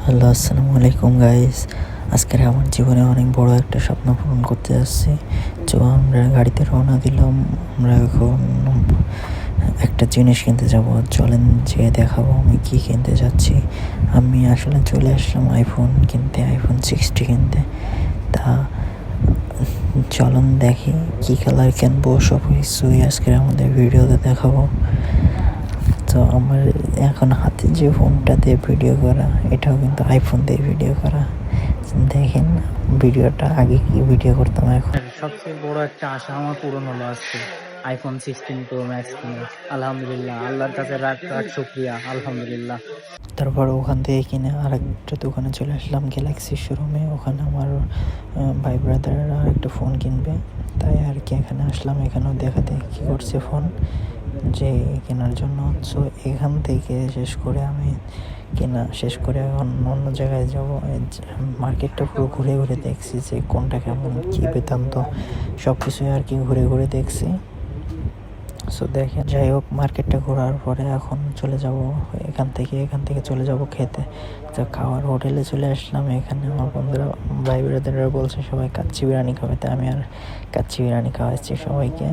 Hello, আসসালামু আলাইকুম guys. আজকের আমার জীবনে অনেক বড় একটা স্বপ্ন পূরণ করতে যাচ্ছি। তো আমরা গাড়িতে রওনা দিলাম। আমরা এখন একটা জিনিস কিনতে যাব। চলেন যেয়ে দেখাবো আমি কি কিনতে যাচ্ছি। আমি আসলে চলে আসলাম আইফোন 16 কিনতে। তা চলুন দেখি কি কালার কিনবো, সব কিছুই আজকে আমাদের ভিডিওতে দেখাবো। তো আমার এখন হাতে যে ফোনটা দিয়ে ভিডিও করা, এটাও কিন্তু আইফোন দিয়ে ভিডিও করা। দেখেন ভিডিওটা, আগে কি ভিডিও করতাম, এখন সবচেয়ে বড় একটা আশা আমার পূরণ হলো আজকে, আইফোন 16 প্রো ম্যাক্স কিনে। আলহামদুলিল্লাহ, আল্লাহর কাছে রাখ রাখ শুক্রিয়া, আলহামদুলিল্লাহ। তারপর ওখান থেকে কিনে আর একটা দোকানে চলে আসলাম, গ্যালাক্সি শোরুমে। ওখানে আমার ভাই ব্রাদাররা একটা ফোন কিনবে, তাই আর কি এখানে আসলাম। এখানেও দেখাতে কি করছে ফোন যে কেনার জন্য। সো এখান থেকে শেষ করে আমি কেনা শেষ করে এখন অন্য জায়গায় যাব। মার্কেটটা পুরো ঘুরে ঘুরে দেখছি যে কোনটা কেমন কী বেদান্ত, সব কিছুই আর কি ঘুরে ঘুরে দেখছি। সো দেখেন, যাই হোক, মার্কেটটা ঘোরার পরে এখন চলে যাব এখান থেকে চলে যাব খেতে। তো খাওয়ার হোটেলে চলে আসলাম। এখানে আমার বন্ধুরা, ভাই ব্রাদাররা বলছে সবাই কাচ্চি বিরিয়ানি খাবে, তাই আমি আর কাচ্চি বিরিয়ানি খাওয়াচ্ছি সবাইকে।